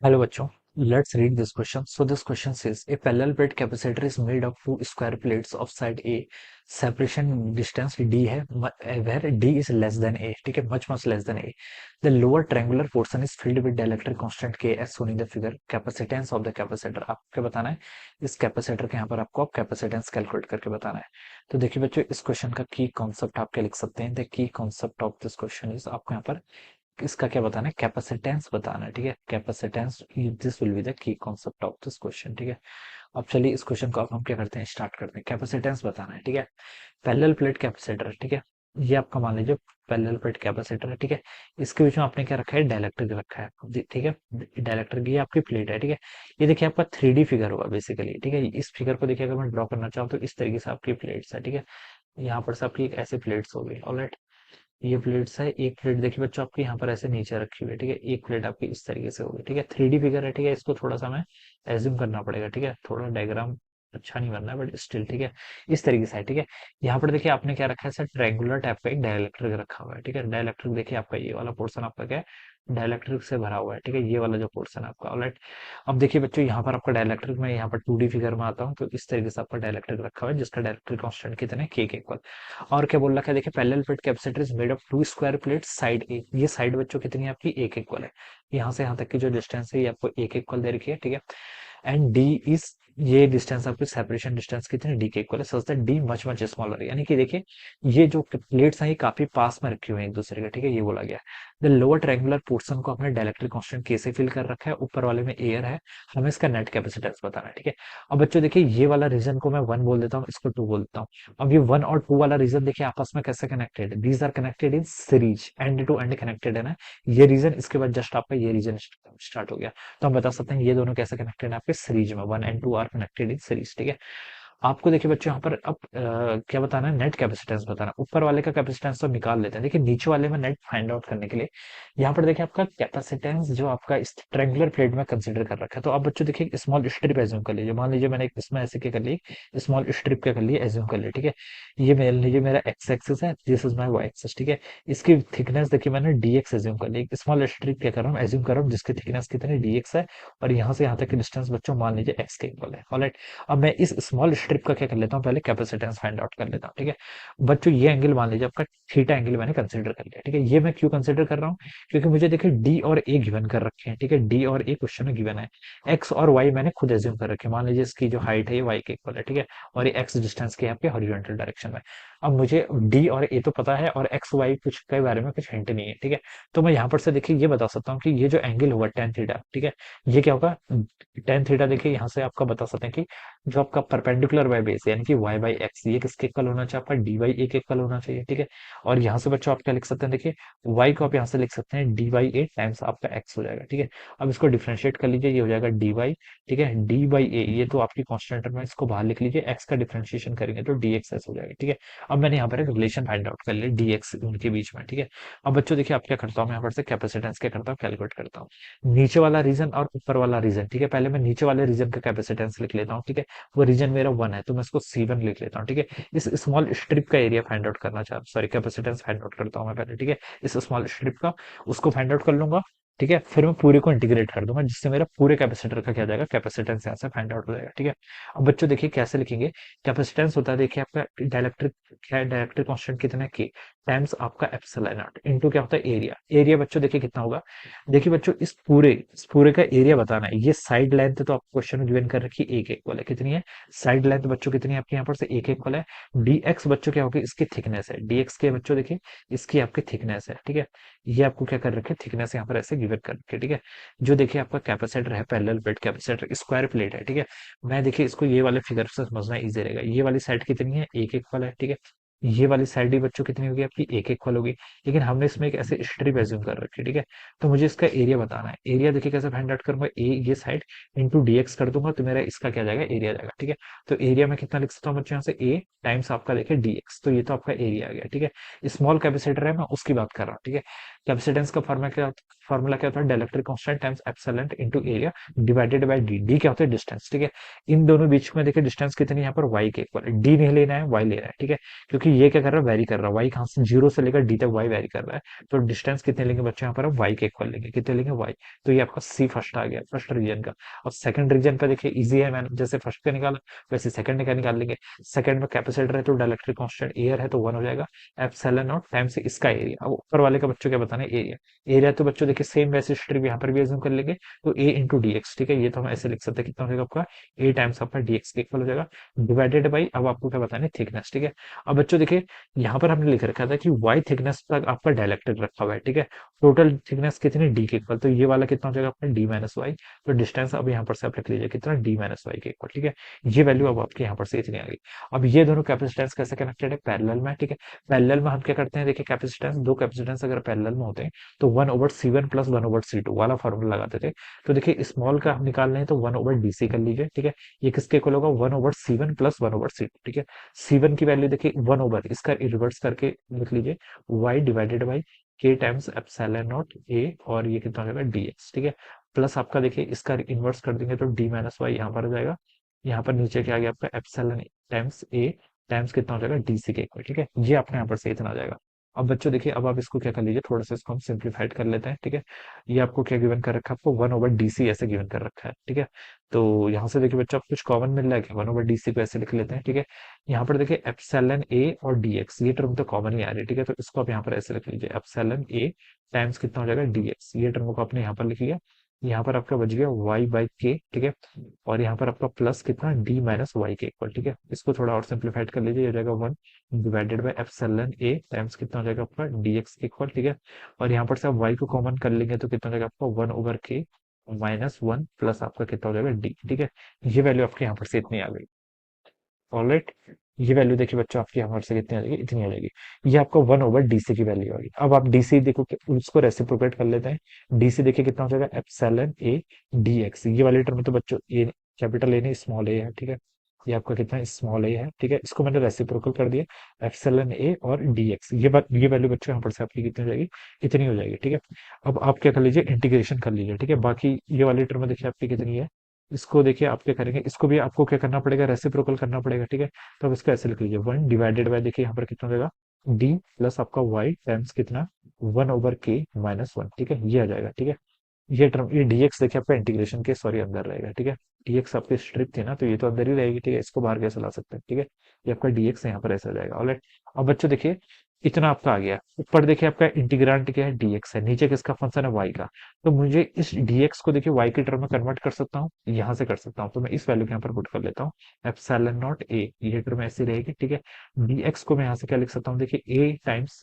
Hello बच्चों, let's read this question. So this question says a parallel plate capacitor is made of two square plates of side A. Separation distance D है where D is less than A. ठीक है, much less than A. The lower triangular portion is filled with dielectric constant K as shown in the figure. Capacitance of the capacitor आपको बताना है. इस capacitor के यहाँ पर आपको कैपेसिटेंस कैलकुलेट करके बताना है. तो देखिए बच्चों, इस क्वेश्चन का की कॉन्सेप्ट आप क्या लिख सकते हैं. The key concept of this question is आपको यहाँ पर इसका क्या बताना है, कैपेसिटेंस बताना है. ठीक है, capacitance, this will be the key concept of this question. ठीक है, अब चलिए इस क्वेश्चन को अब हम क्या करते हैं, स्टार्ट करते हैं. कैपेसिटेंस बताना है. ठीक है, पैरेलल प्लेट कैपेसिटर. ठीक है, ये आपका मान लीजिए पैरेलल प्लेट कैपेसिटर है. ठीक है, इसके बीच में आपने क्या रखा है, डाइलेक्ट्रिक रखा है. ठीक है, डाइलेक्ट्रिक ये आपकी प्लेट है. ठीक है, ये देखिए आपका 3D फिगर होगा बेसिकली. ठीक है, इस फिगर को देखिए अगर मैं ड्रॉ करना चाहूँ तो इस तरीके से आपकी प्लेट्स है. ठीक है, यहाँ पर से आपकी एक ऐसे प्लेट्स हो गई. ऑलराइट, ये प्लेट्स है. एक प्लेट देखिए बच्चों आपकी यहाँ पर ऐसे नीचे रखी हुई है. ठीक है, एक प्लेट आपकी इस तरीके से होगी. ठीक है, 3D फिगर है. ठीक है, इसको थोड़ा सा हमें एज्यूम करना पड़ेगा. ठीक है, थोड़ा डायग्राम अच्छा नहीं बनना है बट स्टिल. ठीक है, इस तरीके से है. ठीक है, यहाँ पर देखिए आपने क्या रखा है सर, ट्रायंगुलर टाइप का एक डाइलेक्ट्रिक रखा हुआ है. ठीक है, डाइलेक्ट्रिक देखिए आपका ये वाला पोर्शन आपका क्या है, डाइलेक्ट्रिक से भरा हुआ है. ठीक है, ये वाला जो पोर्शन है आपका. ऑलराइट, अब देखिए बच्चों यहाँ पर आपका डाइलेक्ट्रिक में यहाँ पर 2D फिगर में आता हूँ तो इस तरीके से आपका डाइलेक्ट्रिक रखा हुआ है जिसका डाइलेक्ट्रिक कांस्टेंट कितने, के इक्वल. और क्या बोल रखा है, देखिए parallel plate capacitor is made of two square plate side A. ये साइड बच्चों कितनी है आपकी, एक इक्वल है. यहाँ से यहाँ तक की जो डिस्टेंस है ये आपको एक इक्वल दे रखी है. ठीक है, एंड डी इज, ये डिस्टेंस आपकी सेपरेशन डिस्टेंस कितनी, डी के इक्वल है. Such that D much smaller, यानी कि देखिए ये जो प्लेट्स हैं ये काफी पास में रखी हुई है एक दूसरे के. ठीक है, ये बोला गया. द लोअर ट्रायंगुलर पोर्शन को अपने डाइलेक्ट्रिक कांस्टेंट के से फिल कर रखा है, ऊपर वाले में एयर है. हमें इसका नेट कैपेसिटेंस बताना है. ठीक है, अब बच्चों देखिए ये वाला रीजन को मैं वन बोल देता हूँ, इसको टू बोल देता हूँ. अब ये वन और टू वाला रीजन देखिए आपस में कैसे connected, these are connected in series, end to end connected है ना. ये रीजन, इसके बाद जस्ट आपका ये रीजन स्टार्ट हो गया. तो हम बता सकते हैं ये दोनों कैसे कनेक्टेड है आपके सीरीज में, one and two are connected in series. ठीक है, आपको देखिए बच्चों यहाँ पर अब क्या बताना है, नेट कैपेसिटेंस बताना. ऊपर वाले का कैपेसिटेंस तो निकाल लेते हैं. देखिए नीचे वाले में नेट फाइंड आउट करने के लिए यहाँ पर देखिए आपका कैपेसिटेंस जो आपका इस ट्रायंगुलर प्लेट में कंसीडर कर रखा है. तो अब बच्चों देखिए स्मॉल स्ट्रिप एज्यूम कर लीजिए. मान लीजिए मैंने इसमें ऐसे क्या कर ली, स्मॉल स्ट्रिप क्या कर ली, एज्यूम कर ली. ठीक है, ये मान लीजिए मेरा एक्स एक्सिस है, this is my Y axis. ठीक है, इसकी थिकनेस देखिए मैंने डी एक्स एज्यूम कर ली. स्मॉल स्ट्रिप क्या कर रहा हूँ, एज्यूम कर रहा हूँ जिसकी थिकनेस कितनी, डी एक्स है. और यहाँ से यहाँ तक की डिस्टेंस बच्चों मान लीजिए एक्स के इक्वल है. ऑलराइट, अब मैं इस स्मॉल स्ट्रिप का क्या कर लेता हूँ, पहले कैपेसिटेंस फाइंड आउट कर लेता हूँ. ठीक है बच्चों, ये एंगल मान लीजिए आपका थीटा एंगल मैंने कंसिडर कर लिया. ठीक है, ये मैं क्यों कंसिडर कर रहा हूँ, क्योंकि मुझे देखिए डी और ए गिवन कर रखे हैं. ठीक है, डी और ए क्वेश्चन में गिवन है. एक्स और वाई मैंने खुद एज्यूम कर रखे हैं. मान लीजिए इसकी जो हाइट है ये वाई के इक्वल है. ठीक है, और ये एक्स डिस्टेंस के आपके हॉरिजॉन्टल डायरेक्शन में. अब मुझे डी और ए तो पता है और एक्स वाई कुछ के बारे में कुछ हिंट नहीं है. ठीक है, तो मैं यहाँ पर से देखिए ये बता सकता हूँ कि ये जो एंगल होगा टेन थीटा, ठीक है, ये क्या होगा, टेन थीटा. देखिए यहाँ से आपका बता सकते हैं कि जो आपका परपेंडिकुलर वाई बेस यानी कि वाई बाई एक्स, ये किसके इक्वल होना चाहिए, आपका डी वाई ए के इक्वल होना चाहिए. ठीक है, और यहाँ से बच्चों आप क्या लिख सकते हैं, देखिए वाई को आप यहाँ से लिख सकते हैं डी वाई ए टाइम्स आपका एक्स हो जाएगा. ठीक है, अब इसको डिफरेंशिएट कर लीजिए, ये हो जाएगा डी वाई. ठीक है, डी वाई ए ये तो आपकी कॉन्स्टेंट है, इसको बाहर लिख लीजिए, एक्स का डिफरेंशिएशन करेंगे तो डी एक्स एस हो जाएगा. ठीक है, अब मैंने यहाँ पर एक रिलेशन फाइंड आउट कर लिया डी एक्स उनके बीच में. ठीक है, अब बच्चों देखिए आप क्या करता हूँ, मैं यहाँ पर से कैपेसिटेंस क्या करता हूँ, कैलकुलेट करता हूँ नीचे वाला रीजन और ऊपर वाला रीजन. ठीक है, पहले मैं नीचे वाले रीजन का कैपेसिटेंस लिख लेता हूँ. ठीक है, वो रीजन मेरा वन है तो मैं इसको C1 लिख लेता हूँ. ठीक है, इस स्मॉल स्ट्रिप का एरिया फाइंड आउट करना चाहता हूँ, सॉरी कैपेसिटेंस फाइंड आउट करता हूँ मैं पहले. ठीक है, इस स्मॉल स्ट्रिप का उसको फाइंड आउट कर लूंगा. ठीक है, फिर मैं पूरे को इंटीग्रेट कर दूंगा जिससे मेरा पूरे कैपेसिटर का क्या जाएगा, कैपेसिटेंस यहाँ से फाइंड आउट हो जाएगा. ठीक है, अब बच्चों देखिए कैसे लिखेंगे, कैपेसिटेंस होता है देखिए आपका डाइलेक्ट्रिक, क्या है डाइलेक्ट्रिक कांस्टेंट कितना है, के टाइम्स आपका एप्सिलॉन नॉट इनटू क्या होता है, एरिया. एरिया बच्चों देखिए कितना होगा, देखिए बच्चों इस पूरे का एरिया बताना है. ये साइड लेंथ तो आपको क्वेश्चन में गिवन कर रखी है, एक इक्वल है, कितनी है साइड लेंथ बच्चों, कितनी है आपके यहाँ पर से, एक इक्वल है. डी एक्स बच्चों क्या होगी, इसकी थिकनेस है, डी एक्स के बच्चों देखिए इसकी आपकी थिकनेस है. ठीक है, ये आपको क्या कर रखे, थिकनेस यहाँ पर ऐसे गिवन कर रखे. ठीक है, जो देखिए आपका कैपेसिटर है, parallel plate capacitor square plate है. ठीक है, मैं देखिए इसको ये वाले फिगर से समझना इजी रहेगा. ये वाली साइड कितनी है, एक इक्वल है. ठीक है, ये वाली साइड भी बच्चों कितनी होगी आपकी, एक इक्वल होगी. लेकिन हमने इसमें एक ऐसे स्ट्रिप एज्यूम कर रखी है. ठीक है, तो मुझे इसका एरिया बताना है. एरिया देखिए कैसे फाइंड आउट करूंगा, ए ये साइड इंटू डी एक्स कर दूंगा तो मेरा इसका क्या जाएगा, एरिया जाएगा. ठीक है, तो एरिया में कितना लिख सकता हूँ बच्चों, यहाँ से ए टाइम्स आपका देखिए डी एक्स, तो ये तो आपका एरिया आ गया. ठीक है, स्मॉल कैपेसिटर है मैं उसकी बात कर रहा हूँ. ठीक है, कैपेसिटेंस का फॉर्मूला क्या फॉर्मूला क्या होता है, dielectric constant times epsilon into area divided by D. D क्या होता है, डिस्टेंस, ठीक है। इन दोनों बीच में देखिए डिस्टेंस कितनी है यहाँ पर, y के इक्वल। डी नहीं लेना है, y ले रहा है, ठीक है। क्योंकि ये क्या कर रहा है, वेरी कर रहा है, y कहाँ से, जीरो से लेकर डी तक y वेरी कर रहा है। तो डिस्टेंस कितने लेंगे बच्चे यहाँ पर, हम y के इक्वल लेंगे, कितने लेंगे, y। तो ये आपका सी फर्स्ट आ गया, फर्स्ट रीजन का। अब सेकंड रीजन का देखिए इजी है, मैंने जैसे फर्स्ट का निकाला वैसे सेकंड का निकाल लेंगे। सेकंड में कैपेसिटर है तो डाइलेक्ट्रिक कांस्टेंट एयर है तो 1 हो जाएगा, एप्सिलॉन नॉट टाइम्स इसका एरिया। अब ऊपर वाले का बच्चों क्या बताना है, एरिया। एरिया तो बच्चों देखिए सेम वैसे स्ट्रिप यहाँ पर भी एज्यूम कर लेंगे, तो ए इंटू डी एक्स, ठीक है। ये तो हम ऐसे लिख सकते हैं, कितना हो जाएगा आपका, ए टाइम्स आपका डी एक्स के इक्वल हो जाएगा, डिवाइडेड बाई, अब आपको क्या बताना है, थिकनेस, ठीक है। अब बच्चों देखिए यहाँ पर हमने लिख रखा था कि वाई थिकनेस तक आपका डायलेक्ट्रिक रखा हुआ है, ठीक है। टोटल थिकनेस कितनी, डी के इक्वल, तो ये वाला कितना हो जाएगा अपना, डी माइनस वाई। तो डिस्टेंस अब यहाँ पर से आप लिख लीजिए कितना, डी माइनस वाई के इक्वल, ठीक है। ये वैल्यू अब आपके यहाँ पर से इतनी आ गई। अब ये दोनों कैपेसिटेंस कैसे कनेक्टेड है, पैरेलल में, ठीक है। पैरेलल में हम क्या करते हैं, देखिए कैपेसिटेंस, दो कैपेसिटेंस अगर पैरेलल में होते हैं तो 1/C1 प्लस 1/C2 वाला फॉर्मूला लगाते थे। तो देखिए स्मॉल का हम निकाल रहे हैं तो 1/DC कर लीजिए, ठीक है। ये किसके इक्वल होगा, 1/C1 प्लस 1/C2, ठीक है। C1 की वैल्यू देखिए 1/, इसका रिवर्स करके लिख लीजिए, y divided by k times epsilon not a, और ये कितना हो जाएगा, dx, ठीक है। प्लस आपका देखिए इसका इन्वर्स कर देंगे तो d माइनस वाई यहाँ पर आ जाएगा। यहाँ पर नीचे क्या आ गया आपका, एप्सिलॉन टाइम्स a टाइम्स कितना हो जाएगा, dc के इक्वल, ठीक है। ये अपने यहाँ पर से इतना आ जाएगा। अब बच्चों देखिए अब आप इसको क्या कर लीजिए, थोड़ा सा इसको हम सिंप्लीफाइड कर लेते हैं, ठीक है। ये आपको क्या गिवन कर रखा है, आपको 1/DC ऐसे गिवन कर रखा है, ठीक है। तो यहाँ से देखिए बच्चों, आप कुछ कॉमन मिल रहा है क्या, 1/DC को ऐसे लिख लेते हैं, ठीक है। यहाँ पर देखिए एप्सिलॉन ए और dx, ये टर्म तो कॉमन ही आ रही है, ठीक है। तो इसको आप यहाँ पर ऐसे लिख लीजिए, एप्सिलॉन ए टाइम्स कितना हो जाएगा, dx। ये टर्म को आपने यहाँ पर लिख लिया। यहाँ पर आपका बच गया y बाई के, ठीक है। और यहाँ पर आपका प्लस कितना, d माइनस वाई के इक्वल, ठीक है। इसको थोड़ा और सिंप्लीफाइड कर लीजिए, ये हो जाएगा 1 divided by epsilon A times कितना हो जाएगा आपका, dx के इक्वल, ठीक है। और यहाँ पर से आप y को कॉमन कर लेंगे तो कितना हो जाएगा आपका, 1/k माइनस 1 प्लस आपका कितना हो जाएगा, d, ठीक है। ये वैल्यू आपके यहाँ पर से इतनी आ गई। ऑलराइट, ये वैल्यू देखिए बच्चों आपकी हमारे से कितनी आ जाएगी, इतनी आ जाएगी। ये आपका 1/DC की वैल्यू आ गई। अब आप DC देखो कि उसको रेसिप्रोकेट कर लेते हैं, DC देखिए कितना हो जाएगा, एप्सिलॉन ए dx। ये वाले टर्म में तो बच्चों ए कैपिटल ए नहीं, स्मॉल ए है, ठीक है। ये आपका कितना, स्मॉल ए है, ठीक है। इसको मैंने रेसिप्रोकल कर दिया, एप्सिलॉन ए और dx। ये वैल्यू बच्चों यहाँ पर से आपकी कितनी हो जाएगी, इतनी हो जाएगी, ठीक है। अब आप क्या कर लीजिए, इंटीग्रेशन कर लीजिए, ठीक है। बाकी ये वाली टर्म देखिए आपकी कितनी है, इसको देखिए आप क्या करेंगे, इसको भी आपको क्या करना पड़ेगा, रेसिप्रोकल करना पड़ेगा, ठीक है। तो अब इसको ऐसे लिख लीजिए, 1 डिवाइडेड बाय, देखिए यहाँ पर कितना हो जाएगा, डी प्लस आपका वाई टाइम्स कितना, 1/k माइनस 1, ठीक है। ये आ जाएगा, ठीक है। ये टर्म, ये dx देखिए आपका इंटीग्रेशन के सॉरी अंदर रहेगा, ठीक है। dx आपकी स्ट्रिप थी ना, तो ये तो अंदर ही रहेगी, ठीक है। इसको बाहर कैसे ला सकते हैं, ठीक है। ये आपका dx यहाँ पर ऐसा आ जाएगा, ऑलराइट। अब बच्चों देखिए इतना आपका आ गया, ऊपर देखिए आपका इंटीग्रांट क्या है, dx है, नीचे किसका फंक्शन है, y का। तो मुझे इस dx को देखिए y की टर्म में कन्वर्ट कर सकता हूँ, यहाँ से कर सकता हूँ, तो मैं इस वैल्यू के यहाँ पर पुट कर लेता हूँ, एप्सिलॉन नॉट a, ये टर्म ऐसी रहेगी, ठीक है। dx को मैं यहाँ से क्या लिख सकता हूँ, देखिए a टाइम्स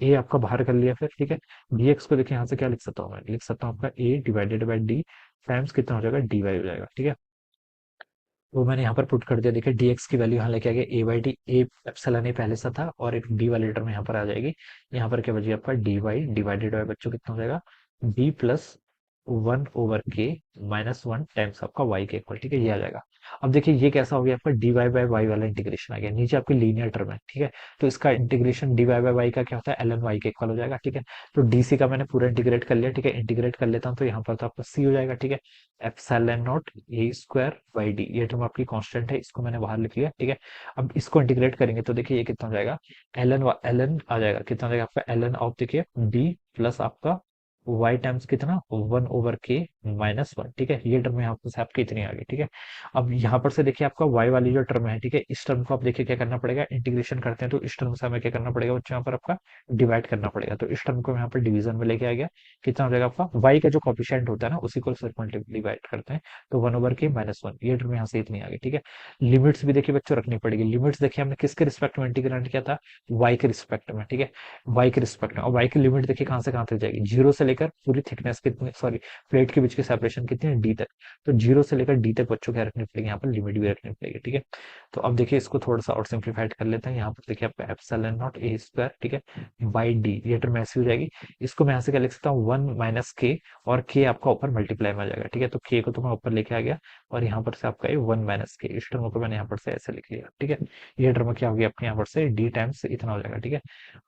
a आपका बाहर कर लिया फिर, ठीक है। dx को देखिए यहाँ से क्या लिख सकता हूँ, मैं लिख सकता हूँ आपका a divided by D times कितना हो जाएगा, dy हो जाएगा, ठीक है। वो मैंने यहाँ पर पुट कर दिया, देखिए dx की वैल्यू यहाँ लेके आ गया, a/d, a एप्सिलॉन a पहले से था, और एक d वाली टर्म यहाँ पर आ जाएगी। यहाँ पर क्या बची आपका, dy डिवाइडेड बाय बच्चों कितना हो जाएगा, d plus 1/k minus 1 times आपका y के इक्वल, ठीक है। ये आ जाएगा। अब देखिए ये कैसा हो गया आपका, dy बाय y वाला इंटीग्रेशन आ गया, नीचे आपकी लीनियर टर्म है, ठीक है। तो इसका इंटीग्रेशन dy बाय y का क्या होता है, ln y के इक्वल हो जाएगा, ठीक है। तो dc का मैंने पूरा इंटीग्रेट कर लिया, ठीक है। इंटीग्रेट कर लेता हूँ तो यहाँ पर तो आपका c हो जाएगा, ठीक है। Epsilon not a square by D, ये टर्म आपकी कांस्टेंट है, इसको मैंने बाहर लिख लिया, ठीक है। अब इसको इंटीग्रेट करेंगे तो देखिए ये कितना हो जाएगा, ln आ जाएगा, कितना हो जाएगा आपका, ln ऑफ देखिए d प्लस आपका y टाइम्स कितना, 1/k माइनस 1, ठीक है। ये टर्म यहाँ पर आपकी इतनी आ गई, ठीक है। अब यहाँ पर से देखिए आपका y वाली जो टर्म है, ठीक है, इस टर्म को आप देखिए क्या करना पड़ेगा, इंटीग्रेशन करते हैं तो इस टर्म से हमें क्या करना पड़ेगा बच्चों, यहाँ पर आपका डिवाइड करना पड़ेगा। तो इस टर्म को यहाँ पर डिवीजन में लेके आ गया, कितना हो जाएगा आपका, y का जो कॉफिशिएंट होता है ना उसी को सिर्फ डिवाइड करते हैं, तो 1/k माइनस 1, ये टर्म यहाँ से इतनी आ गई, ठीक है। लिमिट्स भी देखिए बच्चों रखनी पड़ेगी, लिमिट्स देखिए हमने किसके रिस्पेक्ट में इंटीग्रेट किया था, y के रिस्पेक्ट में, ठीक है। y के रिस्पेक्ट में, और y की लिमिट देखिए कहाँ से कहाँ तक जाएगी, जीरो से लेकर पूरी थिकनेस कितनी, सॉरी प्लेट के बीच की सेपरेशन कितनी है, डी तक। तो जीरो से लेकर डी तक बच्चों क्या रखनी पड़ेगी, यहाँ पर लिमिट भी रखनी पड़ेगी, ठीक है। तो अब देखिए इसको थोड़ा सा और सिंप्लीफाइड कर लेते हैं, यहाँ पर देखिए आपका एप्सिलॉन नॉट a स्क्वायर, ठीक है, बाई डी, ये टर्म ऐसी हो जाएगी। इसको मैं यहाँ से क्या लिख सकता हूँ, 1 माइनस के, और के आपका ऊपर मल्टीप्लाई में आ जाएगा, ठीक है। तो के को तो मैं ऊपर लेके आ गया, और यहाँ पर से आपका ये 1 माइनस के, इस टर्म को मैंने यहाँ पर से ऐसे लिख लिया, ठीक है। ये टर्म क्या होगी आपके यहाँ पर से डी टाइम्स इतना हो जाएगा, ठीक है।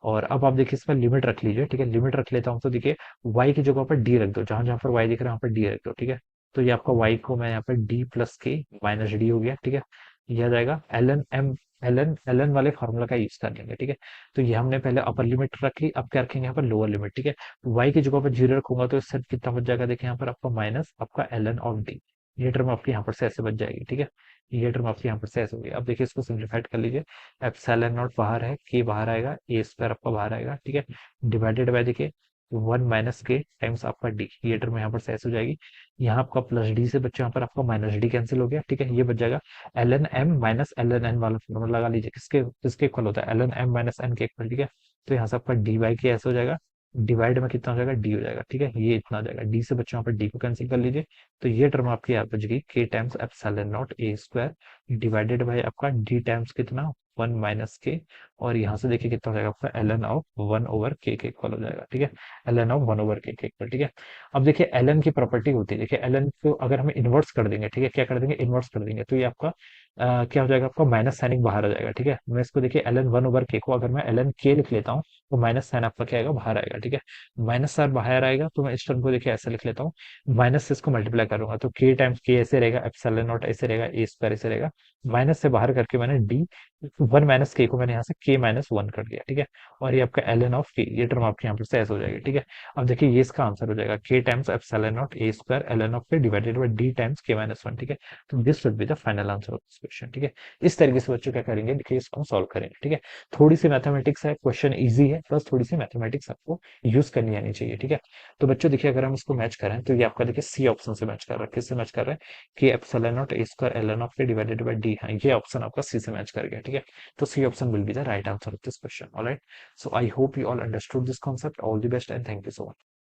और अब आप देखिए इसमें लिमिट रख लीजिए, ठीक है। लिमिट रख लेता हूँ तो देखिए y की जगह पर डी रख दो, जहां जहां पर y दिख रहा है वहां पर डी रख दो, ठीक है। तो ये आपका y को मैं यहाँ पर D plus K minus D हो गया, ठीक है। ये आ जाएगा L N M, L N वाले फॉर्मूला का यूज कर लेंगे, ठीक है। तो ये हमने पहले अपर लिमिट रख ली, अब क्या रखेंगे यहाँ पर लोअर लिमिट, ठीक है। y की जगह पर जीरो रखूंगा तो इससे कितना बच जाएगा, देखिए यहाँ पर आपका माइनस आपका एल एन ऑफ डी, ये टर्म आपकी यहाँ पर से ऐसे बच जाएगी, ठीक है। ये टर्म आपकी यहाँ पर से ऐसे होगी। अब देखिए इसको सिंप्लीफाइड कर लीजिए, एप्सिलॉन नॉट बाहर है, के बाहर आएगा, ए स्क्वायर आपका बाहर आएगा, ठीक है। डिवाइडेड बाय देखिए 1 माइनस के टाइम्स आपका डी, ये टर्म यहाँ पर से ऐसे हो जाएगी। यहाँ आपका प्लस डी से बच्चे यहाँ पर आपका माइनस डी कैंसिल हो गया, ठीक है। ये बच जाएगा L N M minus L N N वाला फॉर्मूला लगा लीजिए, किसके किसके इक्वल होता है, L N M minus N के इक्वल, ठीक है। तो यहाँ से आपका डी बाई के ऐसे हो जाएगा, डिवाइड में कितना हो जाएगा, डी हो जाएगा, ठीक है। ये इतना हो जाएगा, डी से बच्चों यहाँ पर डी को कैंसिल कर लीजिए। तो ये टर्म आपकी यहाँ बच गई के times epsilon naught A square divided by आपका डी टाइम्स कितना 1 माइनस के, और यहाँ से देखिए कितना हो जाएगा आपका एल एन ऑफ 1 ओवर के इक्वल हो जाएगा, ठीक है। एल एन ऑफ 1 ओवर के इक्वल, ठीक है। अब देखिए एल एन की प्रॉपर्टी होती है, देखिए एल एन को अगर हम इन्वर्स कर देंगे, ठीक है, क्या कर देंगे, इन्वर्स कर देंगे, तो ये आपका क्या हो जाएगा, आपका माइनस साइन बाहर आ जाएगा, ठीक है। मैं इसको देखिए एल एन 1 ओवर के को अगर मैं एल एन के लिख लेता हूँ तो माइनस साइन आपका क्या आएगा, बाहर आएगा, ठीक है। माइनस साइन बाहर आएगा तो मैं इस टर्म को देखिए ऐसे लिख लेता हूँ, माइनस से इसको मल्टीप्लाई करूंगा तो के टाइम्स के ऐसे रहेगा, एप्सिलॉन नॉट ऐसे रहेगा, ए स्क्वायर ऐसे रहेगा। माइनस से बाहर करके मैंने डी 1 माइनस के को मैंने यहाँ से के माइनस 1 कर दिया, ठीक है। और ये आपका एल एन ऑफ के, ये टर्म आपके यहाँ पर से ऐसे हो जाएगी, ठीक है। अब देखिए ये इसका आंसर हो जाएगा K times epsilon naught A square L N of K divided by D times K minus 1, ठीक है। तो this would be the final answer of this question, ठीक है। इस तरीके से बच्चों क्या करेंगे, देखिए इसको हम सॉल्व करेंगे, ठीक है। थोड़ी सी मैथमेटिक्स है, क्वेश्चन इजी है, बस थोड़ी सी मैथमेटिक्स आपको यूज करनी आनी चाहिए, ठीक है। तो बच्चों देखिए अगर हम इसको मैच करें तो ये आपका देखिए सी ऑप्शन से मैच कर रहा है, किससे मैच कर रहा है, कि epsilon naught A square L N of K divided by D है, ये ऑप्शन आपका सी से मैच कर गया, ठीक है। तो C option will be the right answer of this question, alright. So I hope you all understood this concept. All the best and thank you so much.